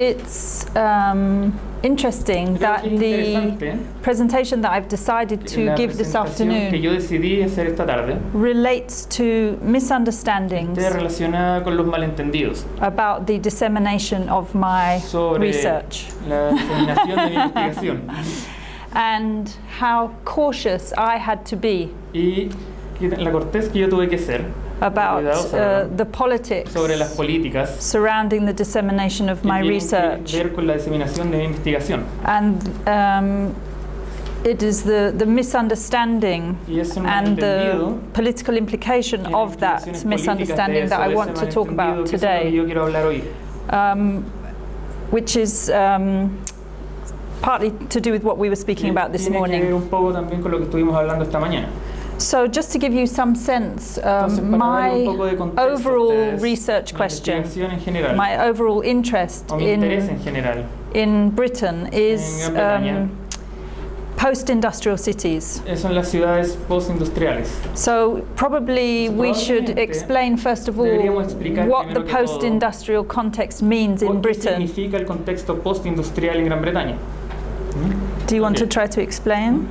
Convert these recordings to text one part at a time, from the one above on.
It's interesting that the presentation that I've decided to give this afternoon relates to misunderstandings relacionada con los malentendidos about the dissemination of my research la diseminación de mi investigación and how cautious I had to be y la cortés que yo tuve que ser about the politics sobre las políticas surrounding the dissemination of my research. Ver con la diseminación de mi investigación. And it is the misunderstanding and the political implication of that misunderstanding that I want to talk about today, which is partly to do with what we were speaking about this morning. So just to give you some sense, my overall research question, my overall interest in Britain is post-industrial cities. Son las ciudades post-industriales. So probably we should explain first of all what the post-industrial context means in Britain. ¿Qué significa el contexto post-industrial en Gran Bretaña? Do you want to try to explain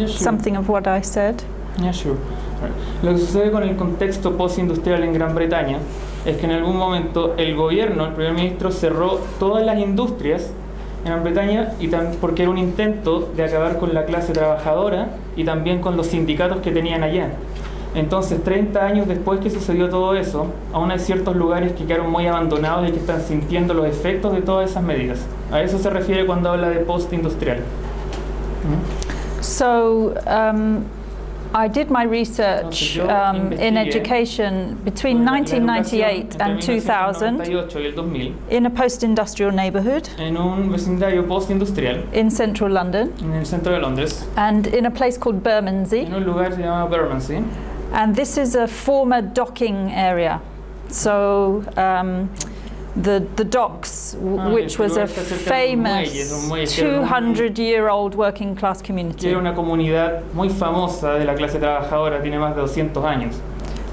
something of what I said? Yeah, sure. Lo que sucede con el contexto postindustrial en Gran Bretaña es que en algún momento el gobierno, el primer ministro, cerró todas las industrias en Gran Bretaña porque era un intento de acabar con la clase trabajadora y también con los sindicatos que tenían allá. Entonces, 30 años después que sucedió todo eso, aún hay ciertos lugares que quedaron muy abandonados y que están sintiendo los efectos de todas esas medidas. A eso se refiere cuando habla de postindustrial. So, I did my research in education between 1998 and 2000 in a post-industrial neighborhood en un vecindario post-industrial in central London, en el centro de Londres, and in a place called Bermondsey. En un lugar se llama Bermondsey. And this is a former docking area. So the docks, which was a famous 200-year-old working class community. Era una comunidad muy famosa de la clase trabajadora, tiene más de 200 años.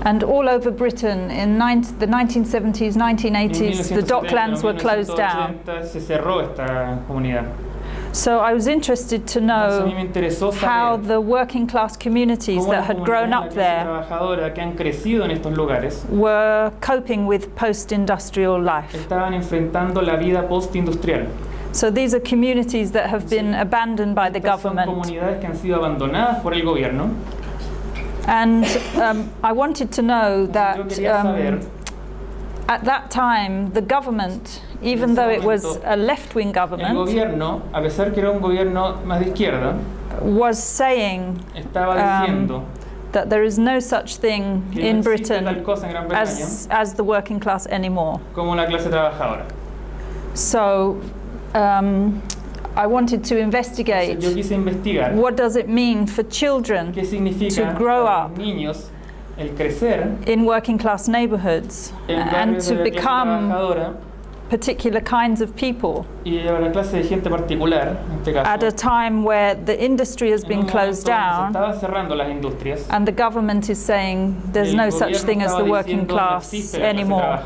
And all over Britain in the 1970s, 1980s, the docklands were closed down. Se cerró esta comunidad. So I was interested to know how the working class communities that had grown up there were coping with post-industrial life. Estaban enfrentando la vida post-industrial. So these are communities that have been abandoned by the government. Comunidades que han sido abandonadas por el gobierno. And I wanted to know that at that time the government, even though it was a left-wing government, el gobierno, a pesar que era un gobierno más de izquierda, was saying that there is no such thing in Britain as the working class anymore. Como la clase trabajadora. So I wanted to investigate what does it mean for children to grow up el crecer in working class neighborhoods and to become particular kinds of people at a time where the industry has been closed down and the government is saying there's no such thing as the working class anymore.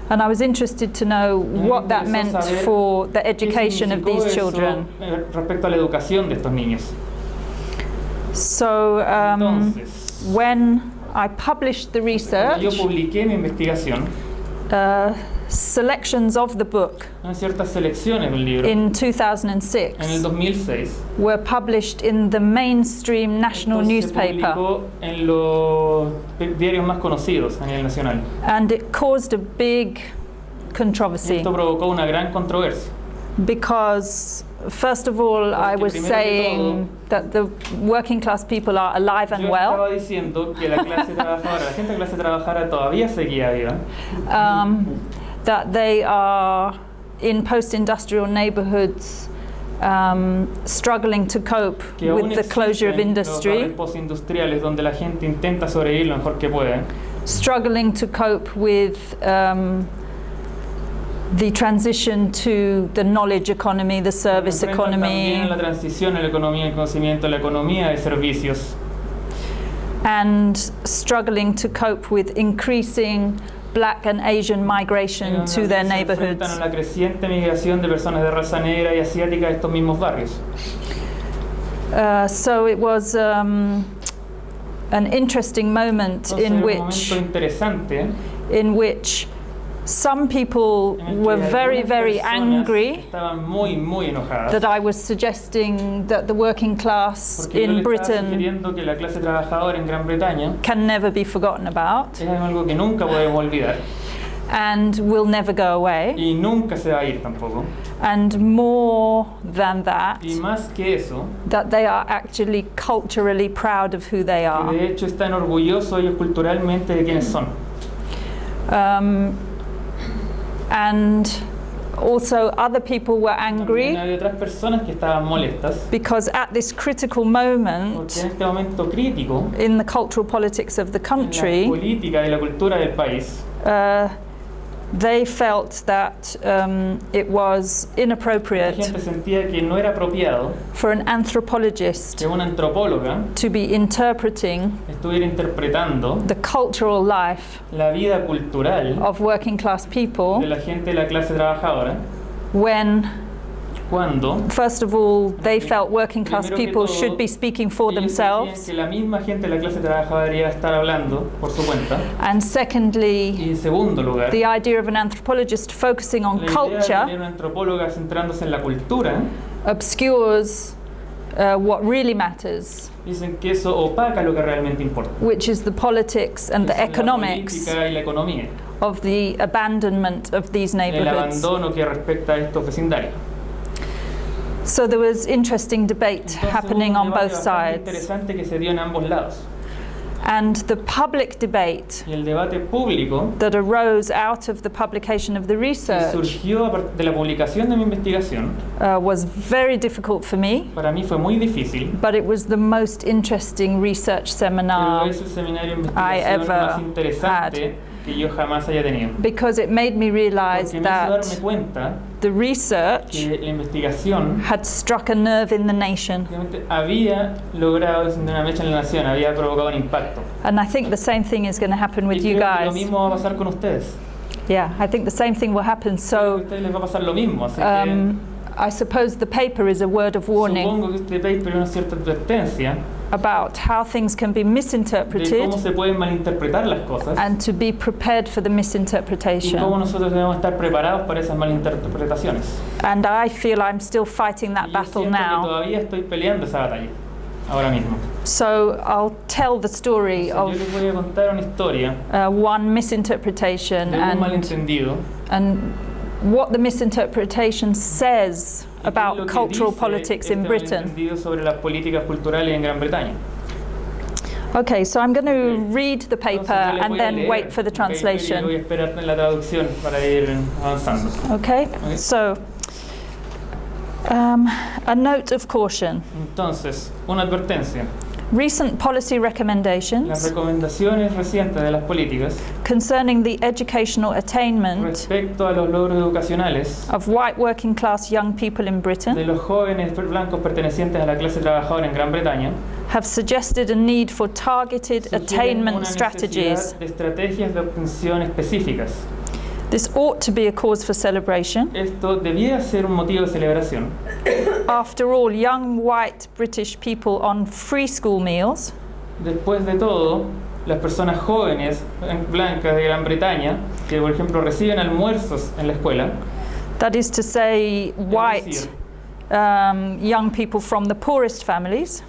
And I was interested to know what that meant for the education of these children. So when I published the research, selections of the book in 2006 were published in the mainstream national newspaper, and it caused a big controversy because first of all I was saying that the working class people are alive and well, that they are in post-industrial neighborhoods struggling to cope with the closure of industry, struggling to cope with the transition to the knowledge economy, the service economy, and struggling to cope with increasing Black and Asian migration to their neighborhoods. Se enfrentan a la creciente migración de personas de raza negra y asiática a estos mismos barrios. So it was an interesting moment in which some people were very, very angry that I was suggesting that the working class in Britain can never be forgotten about and will never go away. And more than that, that they are actually culturally proud of who they are. And also other people were angry because at this critical moment in the cultural politics of the country, they felt that it was inappropriate for an anthropologist to be interpreting the cultural life of working class people when, first of all, they felt working class people should be speaking for themselves. And secondly, the idea of an anthropologist focusing on culture obscures what really matters, which is the politics and the economics of the abandonment of these neighborhoods. So there was interesting debate happening on both sides. And the public debate that arose out of the publication of the research was very difficult for me, but it was the most interesting research seminar I ever had, because it made me realize that the research had struck a nerve in the nation. And I think the same thing is going to happen with you guys. Yeah, I think the same thing will happen. So I suppose the paper is a word of warning about how things can be misinterpreted and to be prepared for the misinterpretation. And I feel I'm still fighting that battle now. So I'll tell the story of one misinterpretation and what the misinterpretation says about cultural politics in Britain. Okay, so I'm going to read the paper and then wait for the translation. Okay, so a note of caution. Entonces, una advertencia. Recent policy recommendations Las recomendaciones recientes de las políticas concerning the educational attainment respecto a los logros educacionales of white working class young people in Britain de los jóvenes blancos pertenecientes a la clase trabajadora en Gran Bretaña have suggested a need for targeted attainment strategies. De estrategias de obtención específicas. This ought to be a cause for celebration. Esto debiera ser un motivo de celebración. After all, young white British people on free school meals Después de todo, las personas jóvenes blancas de Gran Bretaña que, por ejemplo, reciben almuerzos en la escuela, that is to say, white young people from the poorest families,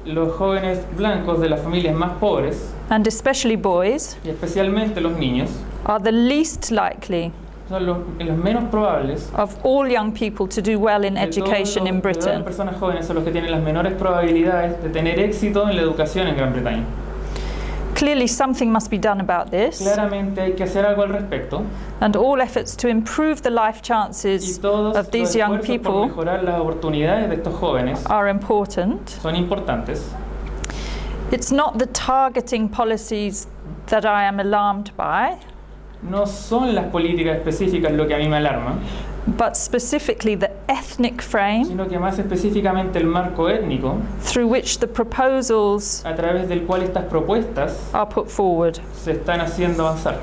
los jóvenes blancos de las familias más pobres, and especially boys, y especialmente los niños, are the least likely son los menos probables of all young people to do well in education in Britain. Las personas jóvenes son los que tienen las menores probabilidades de tener éxito en la educación en Gran Bretaña. Clearly something must be done about this. Claramente hay que hacer algo al respecto. And all efforts to improve the life chances of these young people por mejorar las oportunidades de estos jóvenes are important. Son importantes. It's not the targeting policies that I am alarmed by. No son las políticas específicas lo que a mí me alarma, but specifically the ethnic frame, sino que más específicamente el marco étnico, through which the proposals a través del cual estas propuestas are put forward. Se están haciendo avanzar.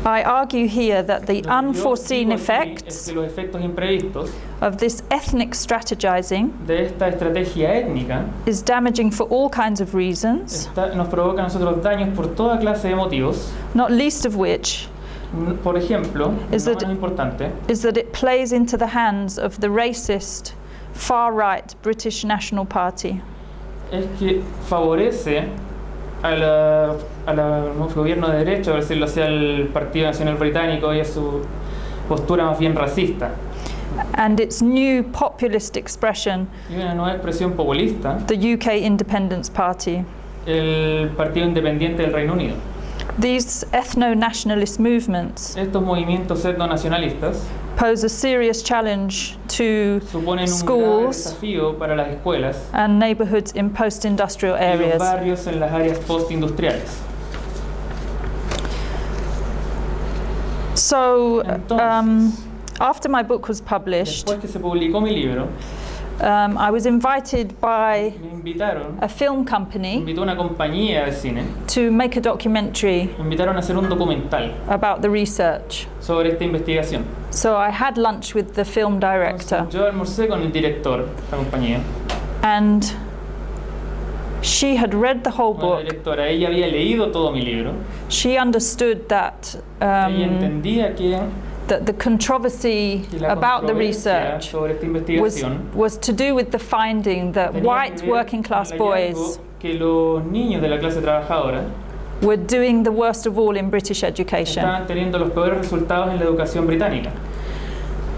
I argue here that the Lo que yo unforeseen digo aquí es effects que los efectos imprevistos of this ethnic strategizing de esta estrategia étnica is damaging for all kinds of reasons, nos provoca a nosotros daños por toda clase de motivos. not least of which Por ejemplo, is lo that, más importante is that it plays into the hands of the racist, far-right British National Party. es que favorece al gobierno de derecha, por decirlo así, al Partido Nacional Británico y a su postura más bien racista. And its new populist expression, Y una nueva expresión populista, the UK Independence Party. el Partido Independiente del Reino Unido. These ethno-nationalist movements Estos movimientos etnonacionalistas pose a serious challenge to suponen un grave schools desafío para las escuelas and neighbourhoods in post-industrial y los areas. barrios en las áreas postindustriales. So, Entonces, after my book was published, después que se publicó mi libro, I was invited by me invitaron, a film me company invitó una compañía de cine, to make a documentary me invitaron a hacer un documental about the research. sobre esta investigación. So I had lunch with the film director, Entonces, yo almorcé con el director de la compañía, and she had read the whole la book. directora. Ella había leído todo mi libro. She understood that Ella entendía que the controversy la about the controversia research sobre esta investigación was to do with the finding that tenía white que ver working class con el hallazgo boys que los niños de la clase trabajadora were doing the worst of all in British education. estaban teniendo los peores resultados en la educación británica.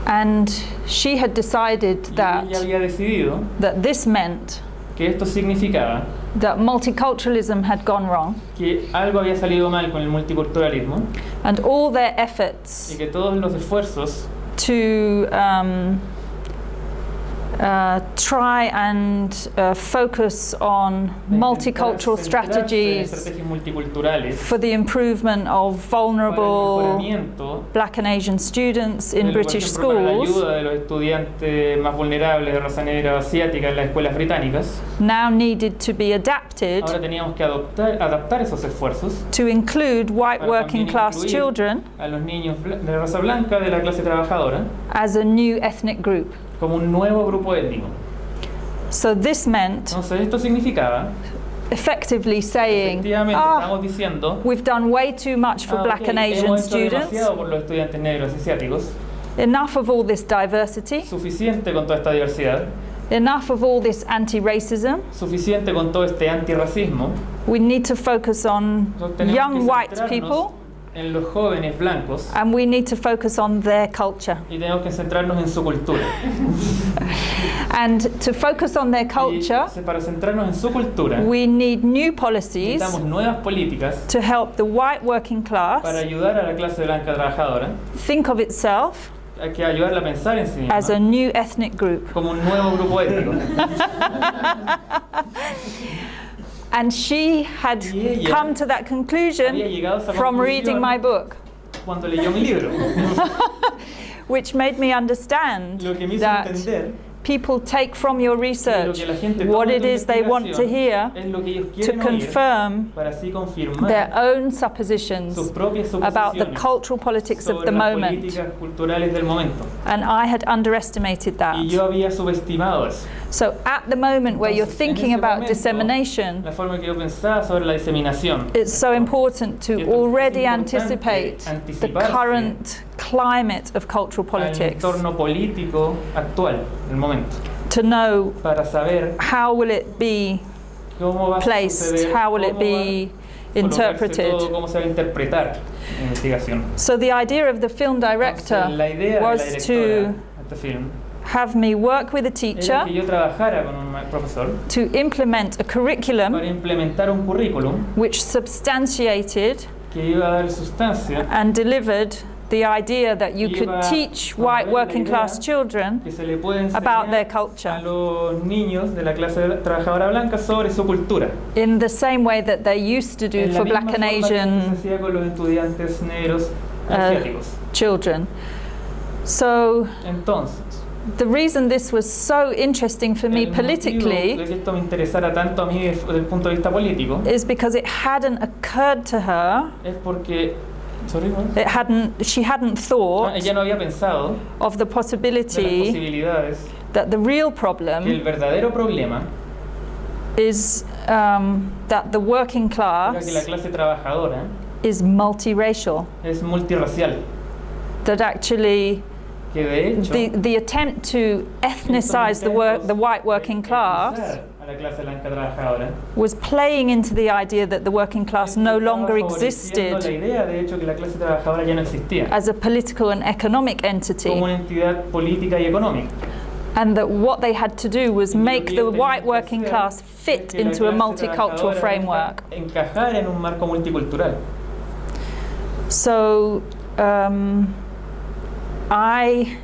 And she had decided Y that ella había decidido that this meant que esto significaba that multiculturalism had gone wrong, que algo había salido mal con el multiculturalismo and all their y efforts que todos los esfuerzos to try and focus on de multicultural centrarse en strategies estrategias multiculturales for the improvement of para el vulnerable mejoramiento Black and Asian students in por British ejemplo, para la schools ayuda de los estudiantes más vulnerables de raza negra o asiática en las escuelas británicas. now needed to be adapted Ahora teníamos que adaptar esos esfuerzos to include white para working también class incluir children a los niños de raza blanca de la clase trabajadora as a new ethnic group. como un nuevo grupo étnico. So this meant Entonces esto significaba, effectively saying, efectivamente, estamos diciendo, we've done way too much for Black and Asian hemos hecho students, demasiado por los estudiantes negros y asiáticos, enough of all this diversity, suficiente con toda esta diversidad, enough of all this anti-racism. suficiente con todo este antirracismo. We need to focus on Nosotros tenemos young que white centrarnos people, en los jóvenes blancos and we need to focus on their culture. y tenemos que centrarnos en su cultura. And to focus on their culture, Y para centrarnos en su cultura, we need new policies necesitamos nuevas políticas to help the white working para class ayudar a la clase blanca trabajadora, think of itself hay que ayudarla a pensar en sí misma as a new ethnic group. como un nuevo grupo étnico. And she had Y ella come to that Había conclusion llegado a esa from conclusión reading my book, cuando leyó mi libro, which made me understand lo que me hizo that entender people take from your que lo research que la gente what toma de it tu is they want to investigación hear es lo que ellos to quieren oír confirm para así confirmar their own sus suppositions propias about the suposiciones cultural politics of sobre the las moment. políticas culturales del momento. And I had underestimated that. Y yo había subestimado eso. So at the moment where you're Entonces, en thinking ese about momento, dissemination, La forma que yo pensaba sobre la diseminación. it's so important to Es already importante anticipate the anticiparse current climate of cultural Al politics, entorno político actual del momento, to know para saber how will it be cómo va a placed, suceder, how will it cómo be va a colocarse interpreted. todo, cómo se va a interpretar la investigación. So the idea of the film director Entonces, la idea de la was directora to de este film have me work with a era teacher que yo trabajara con un profesor to implement a curriculum para implementar un currículum which substantiated que iba a dar sustancia, and delivered the idea that you could Iba teach a white promover la working idea class children que se le puede about their enseñar culture a los niños de la clase trabajadora blanca sobre su cultura. in the same way that they used to do En la for misma Black and forma que Asian se hacía con los estudiantes negros asiáticos. children. So Entonces, the reason this was so interesting for me el motivo politically de que esto me interesara tanto a mí desde el punto de vista político is because it hadn't occurred to her es porque Sorry, what? She hadn't thought Ella no había pensado of the de las possibility posibilidades that the real que el problem verdadero problema is that the working era que la class clase trabajadora is multiracial. es multirracial, That actually que de hecho the attempt to ethnicize the white working class a la clase blanca trabajadora was playing into the idea that the working class no longer estaba favoreciendo la existed idea de hecho que la clase trabajadora ya no existía as a political and economic entity, como una entidad política y económica, and that what they had to do was make the white working class fit que la into a clase multicultural trabajadora framework. encajar en un marco multicultural. So I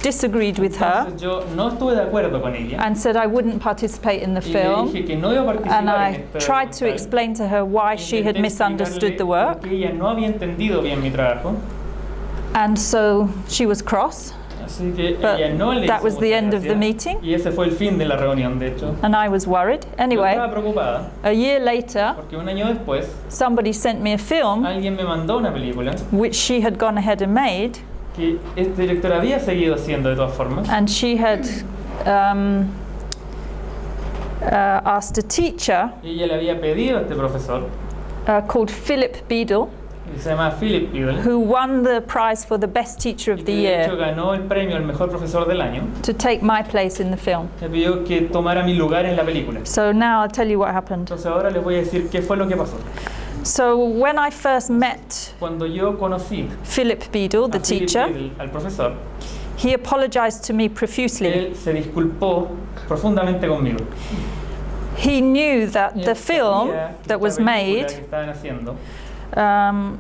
disagreed with her Entonces yo no estuve de acuerdo con ella and said I wouldn't participate in the y le film, dije que no iba a and participar en I este tried to documental. explain to her why she had Intenté misunderstood the explicarle work, por qué ella no había entendido bien mi trabajo, and so she was cross, así que but ella no le that hizo was the mucha end of the gracia, meeting, y ese fue el fin de la reunión, de hecho. and I was worried. Yo Anyway, estaba preocupada a year later, porque un año después somebody sent me a film alguien me mandó una película which she had gone ahead and made, que este director había seguido haciendo de todas formas, and she had asked a teacher y ella le había pedido a este profesor, called Philip Beadle, que se llama Philip Biddle, who won the prize for the best teacher y of que the de hecho year, ganó el premio al mejor profesor del año, to take my place in the film. me pidió que tomara mi lugar en la película. So now I'll tell you what happened. Entonces ahora les voy a decir qué fue lo que pasó. So when I first met Cuando yo conocí Philip Beadle, the a Philip teacher, Biddle, al profesor, he apologized to me profusely. él se disculpó profundamente conmigo. He knew that Y él the film sabía que that was esta película made que estaban haciendo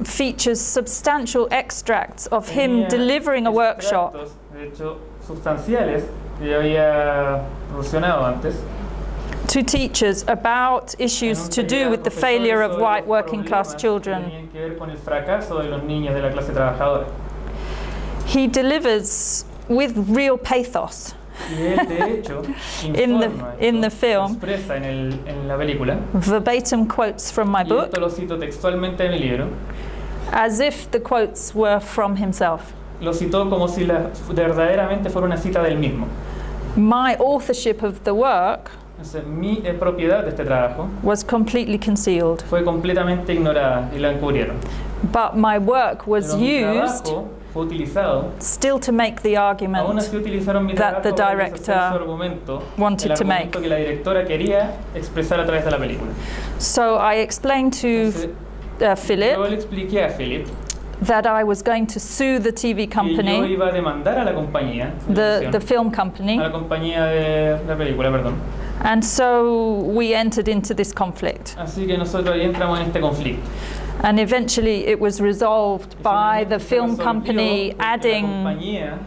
features substantial extracts of him tenía delivering a workshop extractos, de hecho, sustanciales que yo había proporcionado antes, to teachers about issues to do with the failure of white working class children. Tenían que ver con el fracaso de los niños de la clase trabajadora. He delivers with real pathos Y él, de hecho, in the informa film, expresa en la película, verbatim quotes from my y book, esto lo cito textualmente de mi libro, as if the quotes were from himself. lo citó como si verdaderamente fuera una cita del mismo. My authorship of the work Entonces, mi propiedad de este trabajo was completely concealed, fue completamente ignorada y la encubrieron. but my work was Pero mi used trabajo fue utilizado, still to make the aún argument así utilizaron mi that trabajo the para director hacer su argumento, wanted el to make. argumento que la directora quería expresar a través de la película. So I explained to Entonces, yo Philip le expliqué a Philip that I was going to sue the TV que yo company, iba a demandar a la compañía, the film a company, la compañía de la película, perdón. and so we entered into this conflict. Así que nosotros ahí entramos en este conflicto. And eventually it was resolved Y by finalmente the se film resolvió company porque la adding compañía,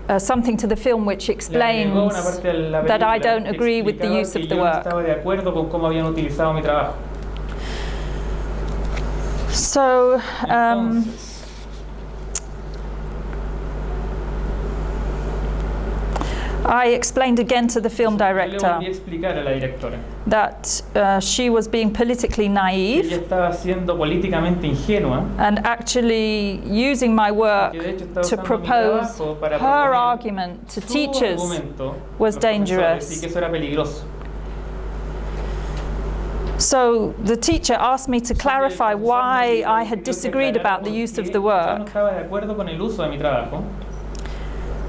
así, something to the film which le agregó una explains parte de la that I película don't que agree with the explicaba use que of the yo no work. estaba de acuerdo con cómo habían utilizado mi trabajo. So Entonces, I explained again to the film yo le director volví a explicar a la directora that she was being politically que naive ella estaba siendo políticamente ingenua, and actually using my work que de hecho estaba to usando mi propose trabajo para her proponer argument to su teachers argumento was a los profesores, dangerous. y que eso era peligroso. So the teacher asked me to Así que el clarify profesor me why pidió I que had yo disagreed aclarara about the por use of qué the yo no work, estaba de acuerdo con el uso de mi trabajo.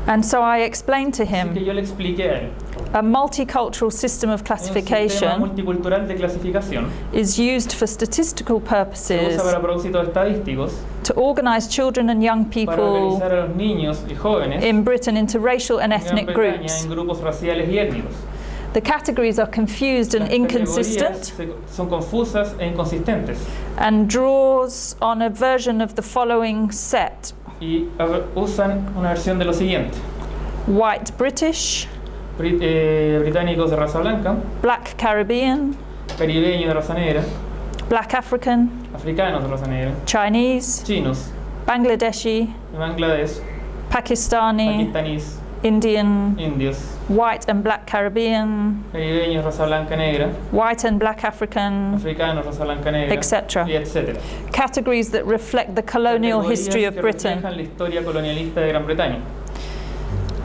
and so I explained to Así que him yo le expliqué a él. a multicultural system of Un sistema classification multicultural de clasificación is used for statistical se purposes usa para propósitos estadísticos, to organize children and young para people organizar a los niños y jóvenes in Britain into racial and en Gran ethnic Bretaña groups. en grupos raciales y étnicos. The categories are confused and Las categorías inconsistent son confusas e inconsistentes and draws on a version of the following set: y usan una versión de lo siguiente: white British, británicos de raza blanca, black Caribbean, caribeños de raza negra, black African, africanos de raza negra, Chinese, chinos Bangladeshi, de Bangladesh, Pakistani, pakistaníes, indios, white and black Caribbean, caribeños, raza blanca negra, white and black African, africanos, raza blanca negra, etc. y etcétera. Categories that reflect the colonial history of Britain. La historia colonialista de Gran Bretaña.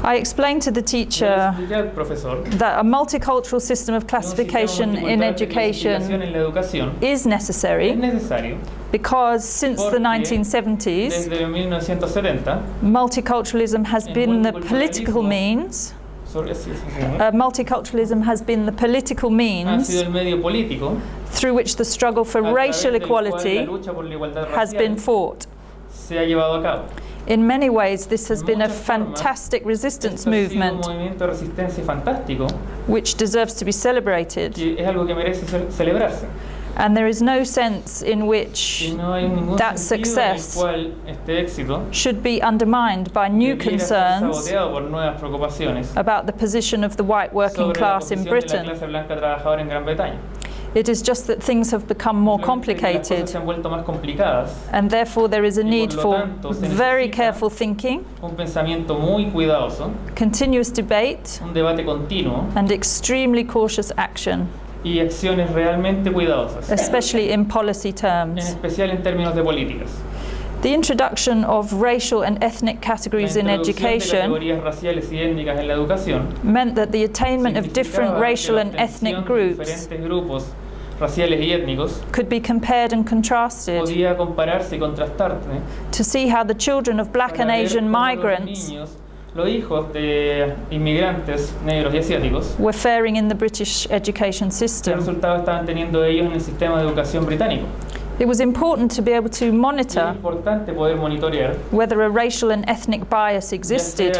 I explained to the teacher that a multicultural system of classification in education is necessary because since the 1970s, multiculturalism has been the political means. Multiculturalism has been the political means through which the struggle for racial equality has been fought. In many ways, this has been a fantastic resistance movement which deserves to be celebrated. And there is no sense in which that success should be undermined by new concerns about the position of the white working class in Britain. It is just that things have become more complicated, and therefore there is a need for very careful thinking, continuous debate, and extremely cautious action, especially in policy terms. The introduction of racial and ethnic categories in education meant that the attainment of different racial and ethnic groups could be compared and contrasted to see how the children of black and Asian migrants were faring in the British education system. It was important to be able to monitor whether a racial and ethnic bias existed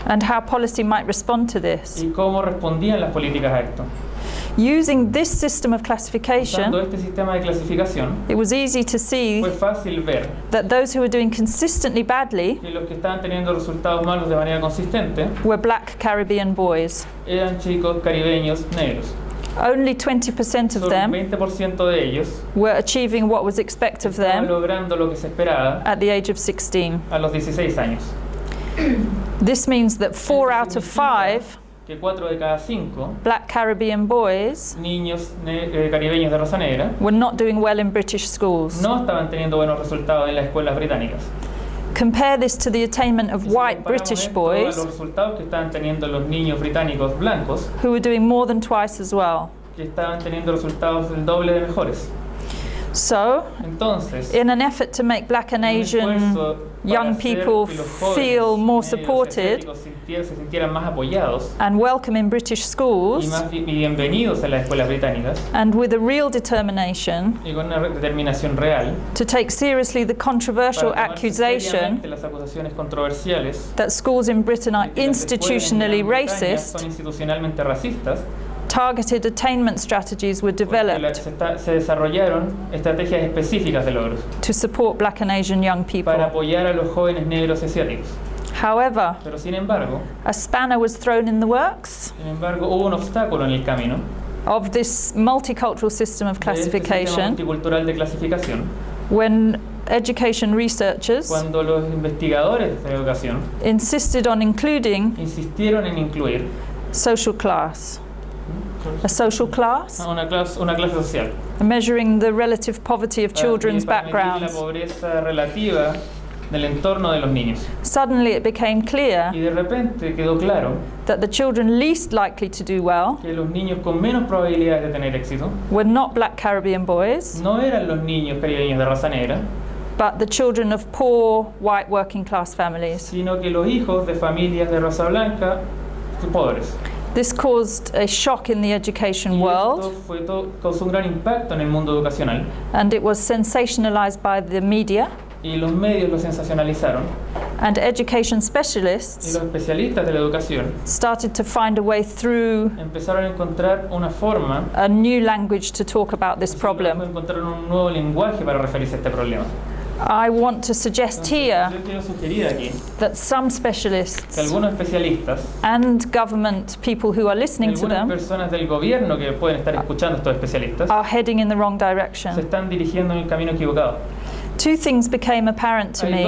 and how policy might respond to this. Using this system of classification, it was easy to see that those who were doing consistently badly were black Caribbean boys. Only 20% of them were achieving what was expected of them at the age of 16. This means that 4 out of 5 black Caribbean boys were not doing well in British schools. Compare this to the attainment of white British boys who were doing more than twice as well. So, in an effort to make black and Asian young people feel more supported and welcome in British schools, and with a real determination to take seriously the controversial accusation that schools in Britain are institutionally racist, targeted attainment strategies were developed to support black and Asian young people. However, a spanner was thrown in the works of this multicultural system of classification when education researchers insisted on including social class. A social class? Una clase social. Measuring the relative poverty of children's backgrounds. Suddenly it became clear that the children least likely to do well were not black Caribbean boys, but the children of poor white working class families. This caused a shock in the education world, and it was sensationalized by the media. And education specialists started to find a way through a new language to talk about this problem. I want to suggest here that some specialists and government people who are listening to them are heading in the wrong direction. Two things became apparent to me.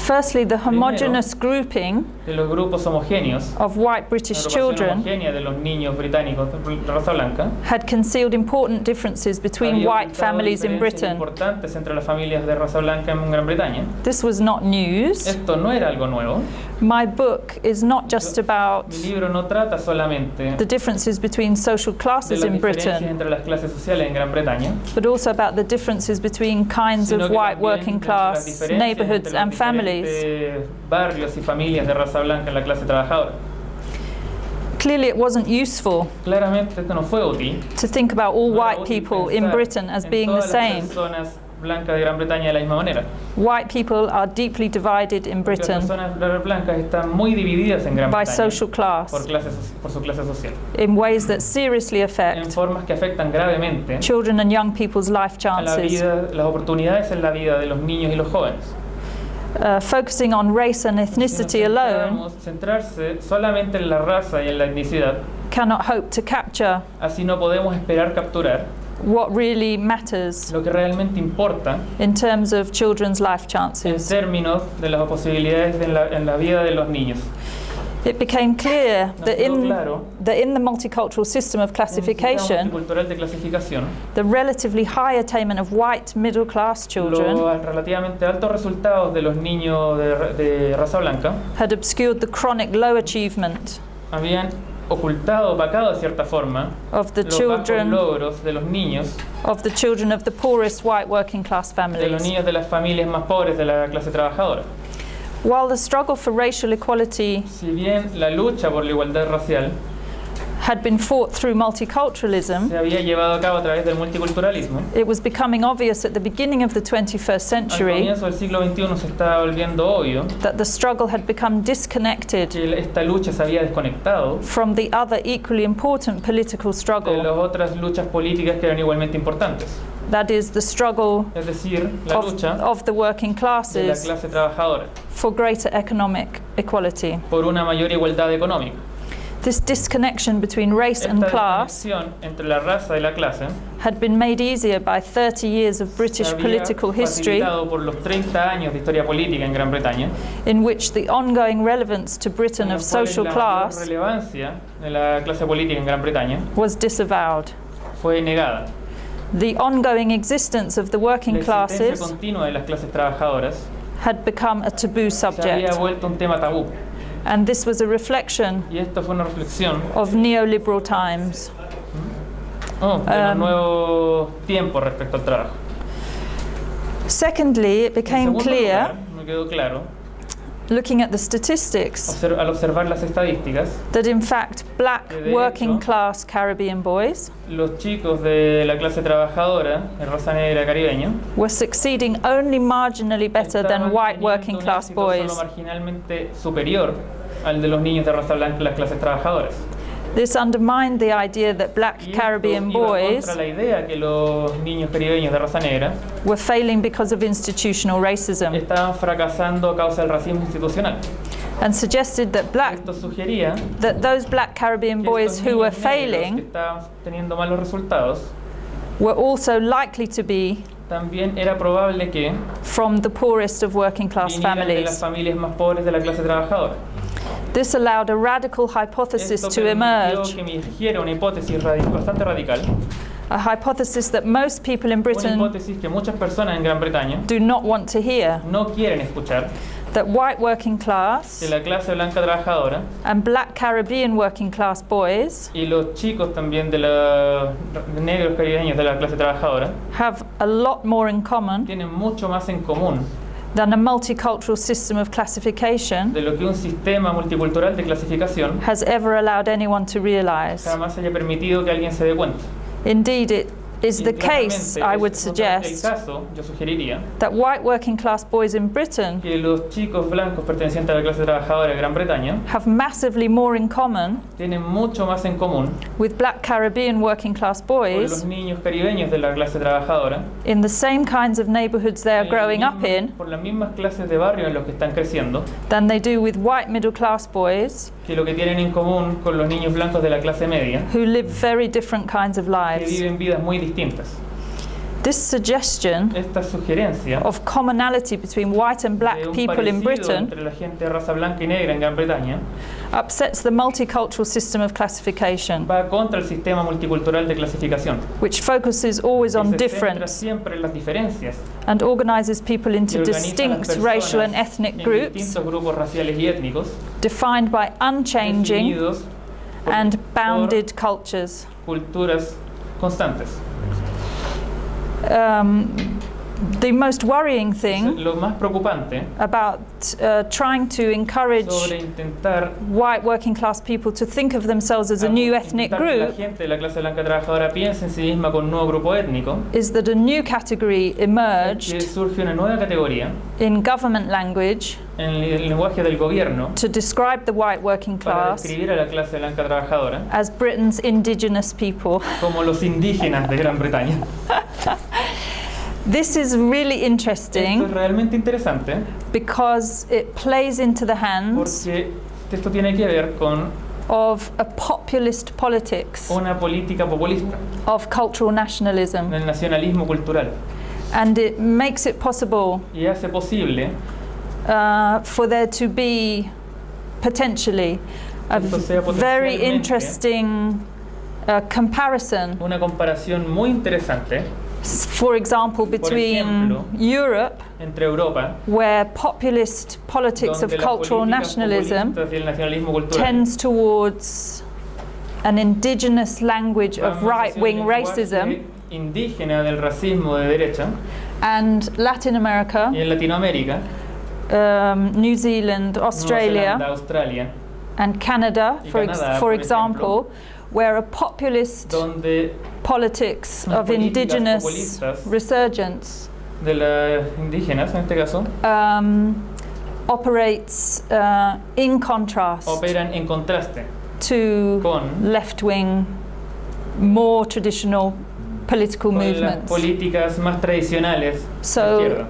Firstly, the homogeneous grouping de los grupos homogéneos, of white British children homogénea de los niños británicos de raza blanca, had concealed important differences between white families in Britain. Importantes entre las familias de raza blanca en Gran Bretaña. This was not news. Esto no era algo nuevo. My book is not just about Mi libro no trata solamente the differences between social classes in Britain, entre las clases sociales en Gran Bretaña, but also about the differences between kinds of white working class neighborhoods and families. Barrios y familias de raza blanca en la clase trabajadora. Clearly it wasn't useful Claramente esto no fue útil. to think about all white people in Britain as being the same. Blancas de Gran Bretaña de la misma manera. White people are deeply divided in Britain Las personas blancas están muy divididas en Gran by Bretaña social class por su clase social. in ways that seriously En affect formas que afectan gravemente children and young people's life a la chances. vida, las oportunidades en la vida de los niños y los jóvenes. Focusing on race and ethnicity alone Centrarse solamente en la raza y en la etnicidad, cannot hope to capture así no podemos esperar capturar what really matters lo que realmente importa in terms of children's life en chances. términos de las posibilidades en la vida de los niños. It became clear that Claro, in the multicultural system of classification, cultural de clasificación, the relatively high attainment of white middle class children los relativamente altos resultados de los niños de raza blanca had obscured the chronic low achievement habían ocultado, opacado de cierta forma of the los bajos children logros de los niños of the poorest white working class de los families. niños de las familias más pobres de la clase trabajadora. While the struggle for racial equality Si bien la lucha por la igualdad racial had been fought through multiculturalism, se había llevado a cabo a través del multiculturalismo, it was becoming obvious at the beginning of the 21st al century comienzo del siglo XXI se estaba volviendo obvio that the struggle had become disconnected que esta lucha se había desconectado from the other equally important political de struggle, las otras luchas políticas que eran igualmente importantes. that is the struggle Es decir, la lucha of the working de la classes clase trabajadora for greater economic equality. por una mayor igualdad económica. This disconnection between race and Esta class desconexión entre la raza y la clase had been made easier by 30 years of se British había political history facilitado por los 30 años de historia política en Gran Bretaña, in which the ongoing relevance to Britain en of los cuales social la class mayor relevancia de la clase política en Gran Bretaña was disavowed. fue negada. The ongoing existence of the working La existencia classes continua de las clases trabajadoras had become a taboo se había subject, vuelto un tema tabú. and this was a reflection Y esto fue una reflexión of neoliberal times. de los nuevos tiempos respecto al trabajo. Secondly, it En became segundo clear, lugar, me quedó claro, looking at the statistics, al observar las estadísticas, that in fact black de working hecho, class Caribbean boys los chicos de la clase trabajadora, de raza negra caribeña, were succeeding only marginally better than estaban white teniendo working un class éxito boys. solo marginalmente superior al de los niños de raza blanca en las clases trabajadoras. This undermined the idea that black Y esto Caribbean iba boys contra la idea que los niños caribeños de raza negra were failing because of institutional racism, estaban fracasando a causa del racismo institucional. and suggested that Esto sugería those black Caribbean que boys estos who were niños negros que failing estaban teniendo malos resultados were also likely to be también era probable que from the poorest of working class vinieran de las families. familias más pobres de la clase trabajadora. This allowed a radical hypothesis Esto to permitió emerge, que emergiera una hipótesis bastante radical, a hypothesis that most people in una Britain hipótesis que muchas personas en Gran Bretaña do not want to hear, no quieren escuchar, that white working que class la clase blanca trabajadora and black Caribbean working class boys y los chicos también de los negros caribeños de la clase trabajadora have a lot more in common tienen mucho más en común than a multicultural system of classification de lo que un sistema multicultural de clasificación has ever allowed anyone to realize. jamás haya permitido que alguien se dé cuenta. Indeed, it is Y the case, I would es el suggest, caso, yo sugeriría, that white working class boys in Britain que los chicos blancos pertenecientes a la clase trabajadora de Gran Bretaña have massively more in common tienen mucho más en común with black Caribbean working class con los boys niños caribeños de la clase trabajadora in the same kinds of neighborhoods they are en las growing up mismas- in por las mismas clases de barrio en los que están creciendo than they do with white middle class boys que lo que tienen en común con los niños blancos de la clase media who live very different kinds of que lives. viven vidas muy distintas. This suggestion esta sugerencia of commonality between white and black people in Britain entre la gente de raza blanca y negra en Gran Bretaña upsets the multicultural system of classification, va contra el sistema multicultural de clasificación, which focuses always on difference siempre en las diferencias and organizes people into distinct racial and ethnic groups distintos grupos raciales y étnicos defined by unchanging definidos and bounded cultures. Culturas constantes. The most worrying thing Lo más preocupante about trying to encourage sobre intentar white working class people to think of themselves as a new ethnic que la group gente de la clase blanca trabajadora piense en sí misma con un nuevo grupo étnico is that a new category que emerged surge una nueva categoría in government language en el lenguaje del gobierno to describe the white working para class describir a la clase blanca trabajadora as Britain's indigenous people. como los indígenas de Gran Bretaña. This is really Esto interesting es realmente interesante because it plays into the hands porque esto tiene que ver con of a populist politics una política populista of cultural nationalism, del nacionalismo cultural and it makes it possible y hace posible for there to be potentially a Esto sea very potencialmente interesting comparison, una comparación muy interesante, for example, between ejemplo, Europe, entre Europa, where populist politics of donde las cultural políticas nationalism populistas y el nacionalismo cultural tends towards an indigenous language of van hacia un right-wing lenguaje racism, indígena del racismo de derecha, and Latin America, y en Latinoamérica, New Zealand, Nueva Australia, Zelanda, Australia, and Canada, y for Canadá, for por example, where a populist donde politics Las of políticas indigenous populistas resurgence de las indígenas, en este caso, operates in contrast operan en contraste to con left-wing, more traditional political con las movements. políticas más tradicionales de So izquierda.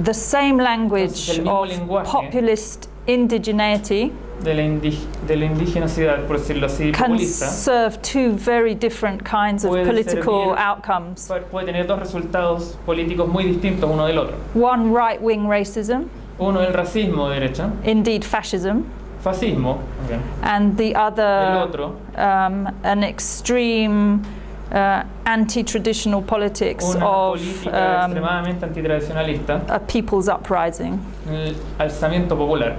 the same language Entonces, el mismo of lenguaje populist indigeneity de la indigenosidad, por decirlo así, can populista, serve two very different kinds of Puede political servir outcomes. puede tener dos resultados políticos muy distintos uno del otro. One, right-wing racism, Uno el racismo de derecha, indeed fascism, fascismo, bien. and the El other otro, an extreme anti-traditional politics una of política extremadamente antitradicionalista, a people's uprising. el alzamiento popular.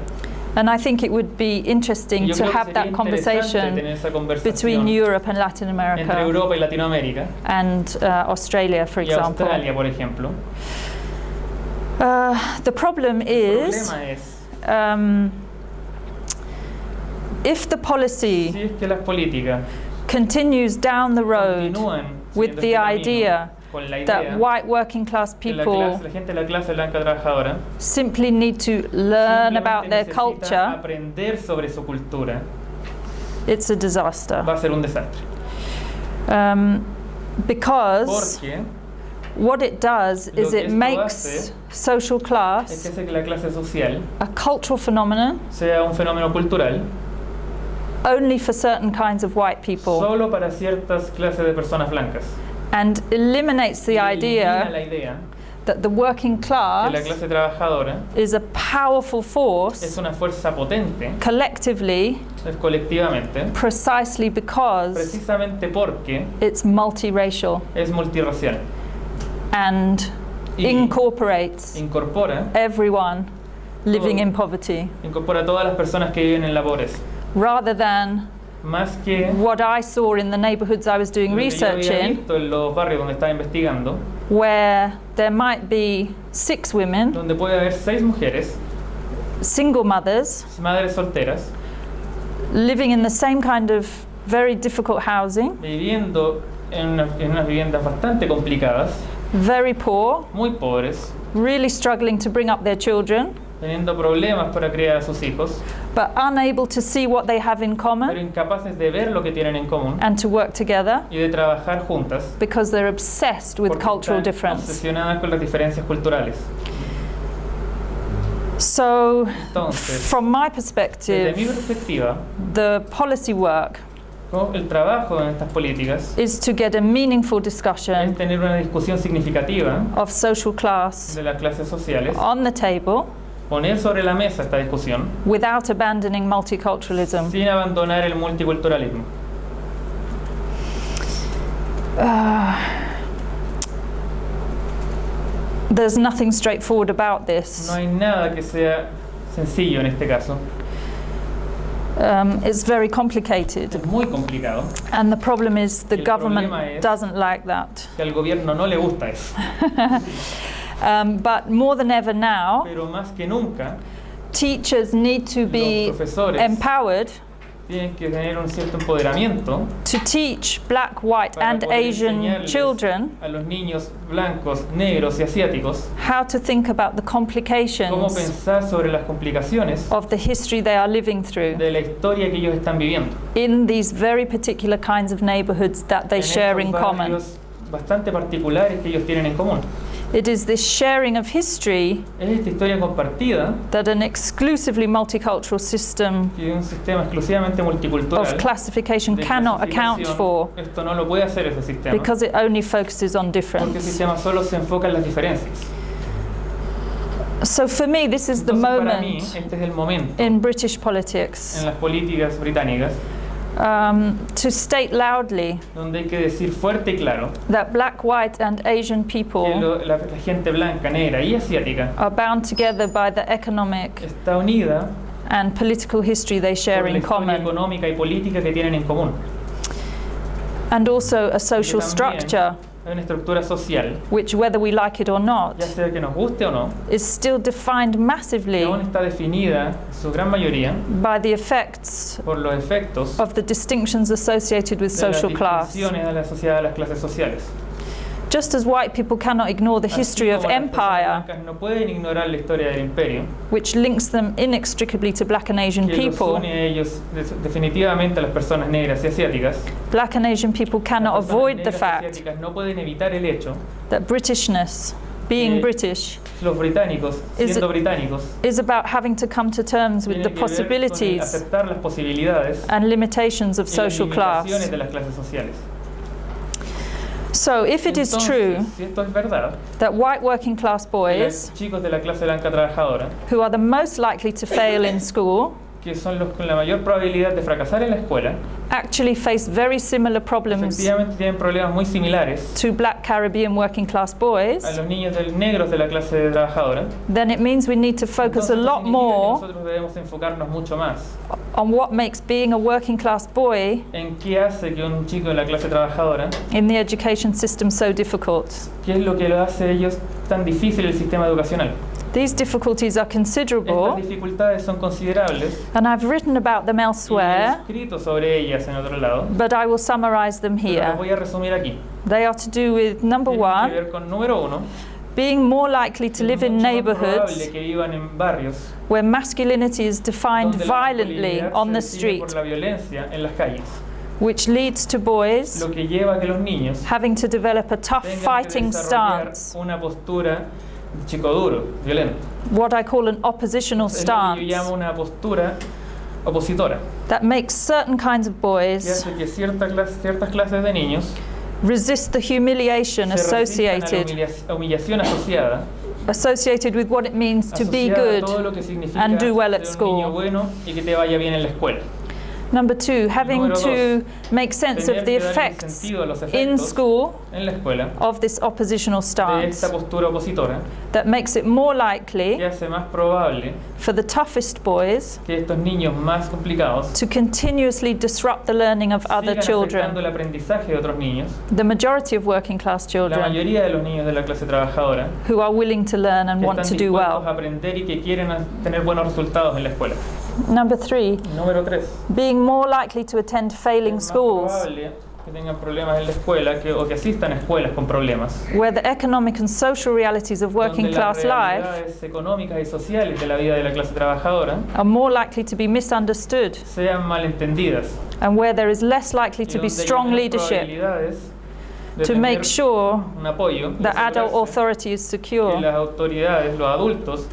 And I think it would be interesting Yo to creo que have sería that interesante tener conversation esa between conversación Europe and Latin entre America Europa y Latinoamérica and Australia, for y example. Australia, por ejemplo. The problem El is, problema es if the policy si es que las políticas continues down the road continúan with siguiendo the este camino, idea con la idea that white working class que people la gente de la clase blanca trabajadora simply need to learn about simplemente their necesita culture, aprender sobre su cultura, it's a disaster. va a ser un desastre. Because Porque what it does Lo is que it esto makes hace social es que class hace que la clase social a cultural phenomenon sea un fenómeno cultural only for certain kinds of white people solo para ciertas clases de personas blancas. and eliminates the Y elimina idea la idea that the working que la class clase trabajadora is a powerful es force una fuerza potente, collectively es colectivamente, precisely because precisamente porque it's multiracial es multirracial and y incorporates incorpora everyone living Todo. in poverty incorpora a todas las personas que viven en la pobreza, rather than más que what I saw in the neighborhoods I was doing lo que yo research había in, visto en los barrios donde estaba investigando, where there might be 6 women, donde puede haber 6 mujeres, single mothers, madres solteras, living in the same kind of very difficult housing, viviendo en unas viviendas bastante complicadas, very poor, muy pobres, really struggling to bring up their children, teniendo problemas para criar a sus hijos, but unable to see what they have in pero common incapaces de ver lo que tienen en común and to work together y de trabajar juntas because they're obsessed with porque cultural están difference. obsesionadas con las diferencias culturales. So, Entonces, from my desde mi perspective, perspectiva, the policy work El trabajo en estas políticas is to get a meaningful es discussion tener una discusión significativa of social class de las clases sociales, on the table poner sobre la mesa esta discusión without abandoning multiculturalism. sin abandonar el multiculturalismo. There's nothing straightforward about this. No hay nada que sea sencillo en este caso. It's very complicated. Es muy complicado. And the problem is the El government problema es doesn't like that. Que al gobierno no le gusta eso. But more than ever now, Pero más que nunca, teachers need to be los profesores empowered tienen que tener un cierto empoderamiento to teach black, white para and poder Asian enseñarles children a los niños blancos, negros y asiáticos how to think about the cómo complications pensar sobre las complicaciones of the history they are living through de la historia que ellos están viviendo. in these very particular kinds of neighborhoods that they En share estos in common. barrios bastante particulares que ellos tienen en común. It is this sharing of history Es esta historia compartida that an exclusively multicultural system que un sistema exclusivamente multicultural of classification de cannot account clasificación, for esto no lo puede hacer ese sistema because it only focuses on porque el difference. sistema solo se enfoca en las diferencias. So for me, this is the Entonces, para mí, moment este es el momento in British politics en las políticas británicas to state loudly donde hay que decir fuerte y claro that black, white and Asian que people la gente blanca, negra y asiática are bound together by the economic está unida and political history they share por la in historia common, económica y política que tienen en común. and also a social También structure hay una estructura social, which, whether we like it or not, ya sea que nos guste o no, is still defined que massively aún está definida, en su gran mayoría, by the effects por los efectos of the distinctions associated with de las social class. distinciones de la sociedad de las clases sociales. Just as white people cannot ignore the Así history of como las personas empire, blancas no pueden ignorar la historia del imperio, which links them inextricably to black and Asian que los people, une a ellos definitivamente a las personas negras y asiáticas. black and Asian people cannot Las personas avoid the negras y fact asiáticas no pueden evitar el hecho that Britishness, being que British, los británicos, Is siendo británicos, is about having to come to terms with the tienen que ver con possibilities aceptar las posibilidades and limitations of y las social class. limitaciones de las clases sociales. So if it is Entonces, true si esto es verdad, that white working class que boys, los chicos de la clase blanca trabajadora, who are the most likely to fail in school, que son los con la mayor probabilidad de fracasar en la escuela, actually face very similar problems efectivamente tienen problemas muy similares to black Caribbean working class boys, a los niños negros de la clase trabajadora, then it means we need to focus a entonces lot significa que more nosotros debemos enfocarnos mucho más on what makes being a working class boy en qué hace que un chico de la clase trabajadora, in the education system so difficult. qué es lo que lo hace a ellos tan difícil el sistema educacional. These difficulties are Estas considerable, dificultades son considerables and I've written about them y he elsewhere, escrito sobre ellas en otro lado, but I will summarize them pero las here. voy a resumir aquí. They are to do with number Tienen que one, ver con número uno, being more likely to que live es in mucho más neighborhoods probable que vivan en barrios where masculinity is defined donde la violently masculinidad on the se define street, por la violencia en las calles, which leads to boys lo que lleva a que los niños having to develop a tough tengan que fighting desarrollar stance, una postura de chico duro, violento. what I call an oppositional Es lo que yo stance, llamo una postura opositora, that makes certain kinds of que boys hace que ciertas clases de niños resist the humiliation se resistan a la humillación associated with what it means to be asociada a good. todo lo que significa and do well ser at un school. niño bueno y que te vaya bien en la escuela. Number two, having Número to make sense Tener of the que darle effects sentido a los in efectos school en la escuela of this oppositional de stance esta postura opositora that makes it more que likely hace más probable for the toughest boys que estos niños más complicados to continuously disrupt the learning of other sigan children. afectando el aprendizaje de otros niños. The majority of working class La children mayoría de los niños de la clase trabajadora who are willing to learn and que want están to do dispuestos a well. aprender y que quieren tener buenos resultados en la escuela. Number three, Número 3. being more likely to attend failing Es más schools probable que tengan problemas en la escuela o que asistan a escuelas con problemas. where the economic and social realities of working Donde class las life realidades económicas y sociales de la vida de la clase trabajadora are more likely to be misunderstood sean malentendidas and where there is less likely y to be donde hay strong menos leadership probabilidades de to tener make sure un apoyo y that adult asegurarse authority is que secure. las autoridades, los adultos,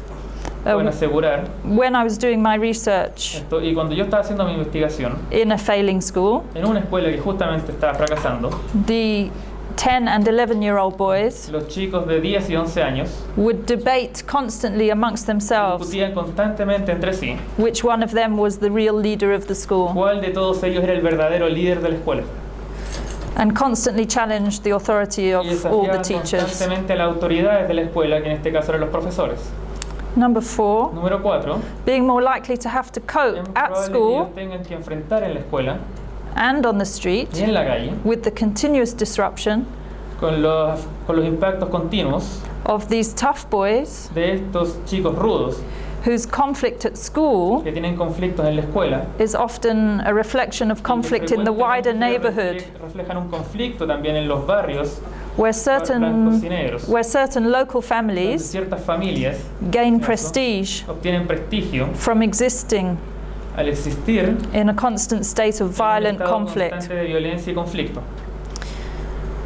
pueden asegurar. When I was doing my research Y cuando yo estaba haciendo mi investigación in a failing school, en una escuela que justamente estaba fracasando, the 10 and 11-year-old boys los chicos de 10 y 11 años would debate constantly amongst themselves discutían constantemente entre sí which one of them was the real leader of the school, cuál de todos ellos era el verdadero líder de la escuela. and constantly challenged the authority of Y all the desafiaban teachers. constantemente a las autoridades de la escuela, que en este caso eran los profesores. Number 4, Número 4, being more likely to have to es cope muy at probable que school ellos tengan que enfrentar en la escuela and on the street y en la calle with the continuous disruption con los impactos continuos of these tough boys de estos chicos rudos whose conflict at school que tienen conflictos en la escuela. is often a reflection of conflict in the wider neighborhood, Reflejan un conflicto también en los barrios where blancos y negros, certain local donde families ciertas familias gain prestige obtienen prestigio from existing al existir in a constant state of violent en un estado conflict. constante de violencia y conflicto.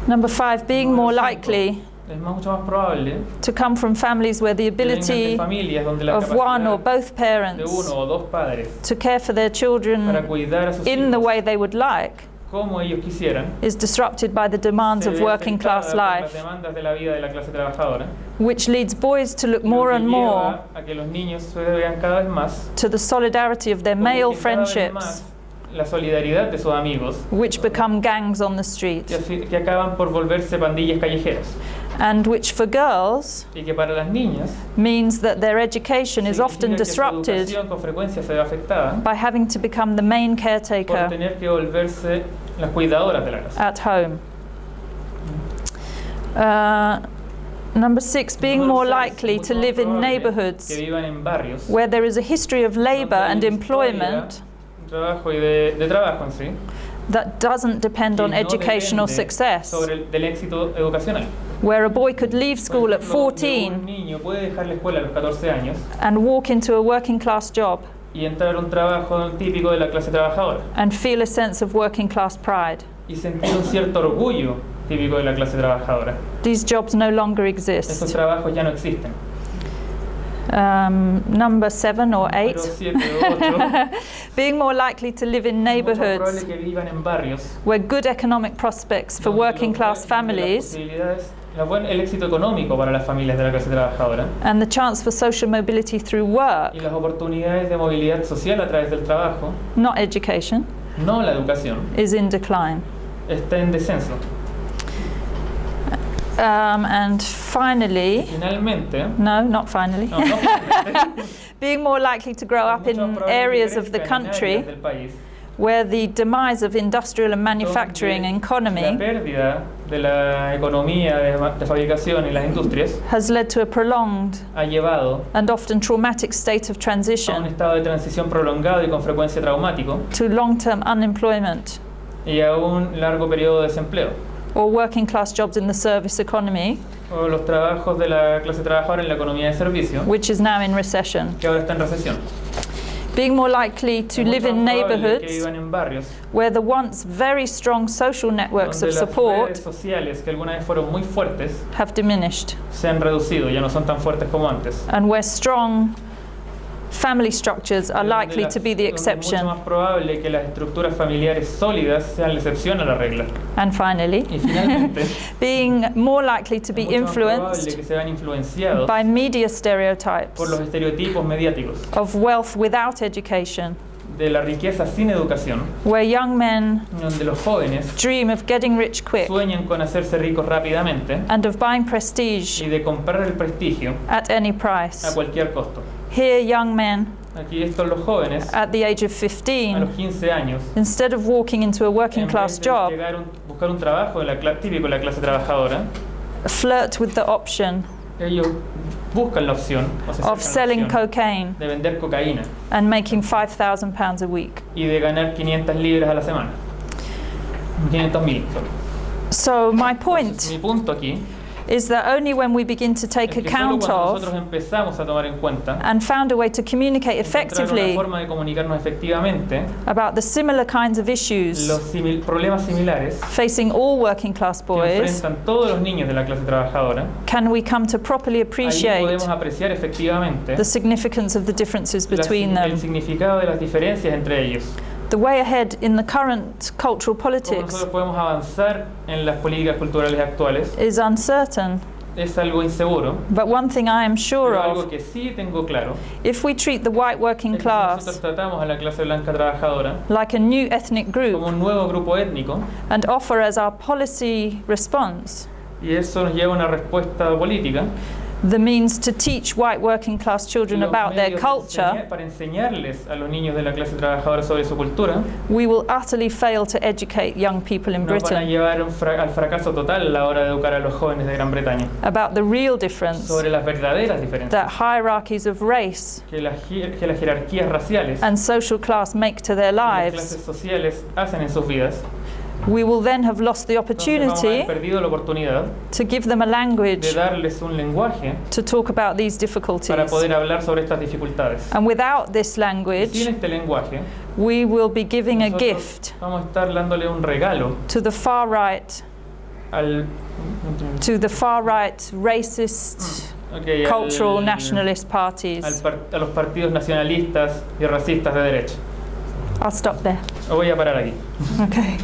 Number 5, being more Número 5, likely es mucho más probable to come from families where the que vengan de ability familias donde la of one or capacidad both de parents uno o dos padres to care for their para children cuidar a sus in the hijos way they would like como ellos quisieran is disrupted by the demands se of ve working class afectada por las life, demandas de la vida de la clase trabajadora, which leads boys to look lo more que and lleva more a que los niños se vean cada vez más to the solidarity of their o male busquen cada vez friendships, más la solidaridad de sus amigos which become gangs on the street, que acaban por volverse pandillas callejeras, and which for girls y que para las niñas means that their education is often significa que su disrupted educación con frecuencia se ve afectada by having to become the main por caretaker tener que volverse las cuidadoras de la casa. at home. Number 6, being Número more 6, likely mucho to más live in probable neighborhoods que vivan en barrios where there is a history of labor donde hay and historia, employment trabajo y de trabajo en sí, that doesn't depend que on no educational depende success, sobre del éxito educacional. where a boy could leave school Por at ejemplo, donde 14 un niño puede dejar la escuela a los 14 años and walk into a working class job y entrar a un trabajo típico de la clase trabajadora and feel a sense of working class pride. y sentir un cierto orgullo típico de la clase trabajadora. These jobs no longer Estos exist. trabajos ya no existen. Number 7 or 8, Número 7 o 8, being more likely to live in es mucho más probable neighborhoods que vivan en barrios where good economic prospects for donde working los class donde families el éxito económico para las familias de la clase trabajadora and the chance for social mobility through work, y las oportunidades de movilidad social a través del trabajo, not education, no la educación, is in decline. está en descenso. And finally, Finalmente, no, not finally, no finalmente, being more likely to grow up es mucho in más probable que areas of the crezcan en country áreas del país where the demise of industrial and manufacturing donde la economy pérdida de la economía de fabricación y las industrias has led to a prolonged ha llevado and often traumatic state of a un transition estado de transición prolongado y con frecuencia traumático to long-term unemployment y a un largo periodo de desempleo, or working class jobs in the service economy, o los trabajos de la clase trabajadora en la economía de servicio, which is now in recession. que ahora está en recesión. Being more likely to Es live mucho in más probable que neighborhoods vivan en barrios where the once very strong social networks donde of las support redes sociales, que alguna vez fueron muy fuertes, have diminished, se han reducido, ya no son tan fuertes como antes. and where strong family structures are Donde likely las- to be the donde es mucho exception. más probable que las estructuras familiares sólidas sean la excepción a la regla. And finally, Y finalmente, being more likely to be es mucho más probable influenced que se vean influenciados by media stereotypes por los estereotipos mediáticos of wealth without education, de la riqueza sin educación, where young men donde los jóvenes dream of getting rich quick sueñan con hacerse ricos rápidamente and of buying prestige y de comprar el prestigio at any a price. cualquier costo. Here, young men Aquí estos los jóvenes at the age of a 15, los 15 años, instead of walking into a working en class vez de job, buscar un trabajo de típico de la clase trabajadora, flirt with the option ellos buscan la opción o se acercan a of la selling opción cocaine de vender cocaína and making £5,000 a week. y de ganar 500 libras a la semana. 500.000. So my Entonces, point mi punto aquí is that only when we begin to take es que solo account cuando of nosotros empezamos a tomar en cuenta, and found a way to communicate encontrar effectively una forma de comunicarnos efectivamente, about the similar kinds of issues los problemas similares facing all working class que boys, enfrentan todos los niños de la clase trabajadora, can we come to properly ahí appreciate podemos apreciar efectivamente the significance of the differences between el them. significado de las diferencias entre ellos. The way ahead in the current cultural Cómo politics nosotros podemos avanzar en las políticas culturales actuales is uncertain, es algo inseguro, but one thing I am sure pero algo of, que sí tengo claro if we treat the white working es que si nosotros class tratamos a la clase blanca trabajadora like a new ethnic como group un nuevo grupo étnico, and offer as our policy response y eso nos lleva a una respuesta política, the means to teach white working class children los about their medios de culture, para enseñarles a los niños de la clase trabajadora sobre su cultura, we will utterly fail to educate young people in nos van a Britain llevar al fracaso total a la hora de educar a los jóvenes de Gran Bretaña about the real difference sobre las verdaderas diferencias that hierarchies of race que las jerarquías raciales and social class make to their y las lives. clases sociales hacen en sus vidas. We will then have lost the Entonces vamos a opportunity haber perdido la oportunidad to give them a de language darles un lenguaje to talk about these para difficulties. poder hablar sobre estas dificultades. And without this Sin language, este lenguaje, we will be giving a nosotros gift vamos a estar dándole un regalo to the far right, al racist, okay, cultural al- nationalist parties. a los partidos nacionalistas y racistas de derecha. I'll stop there. Voy a parar aquí. Okay.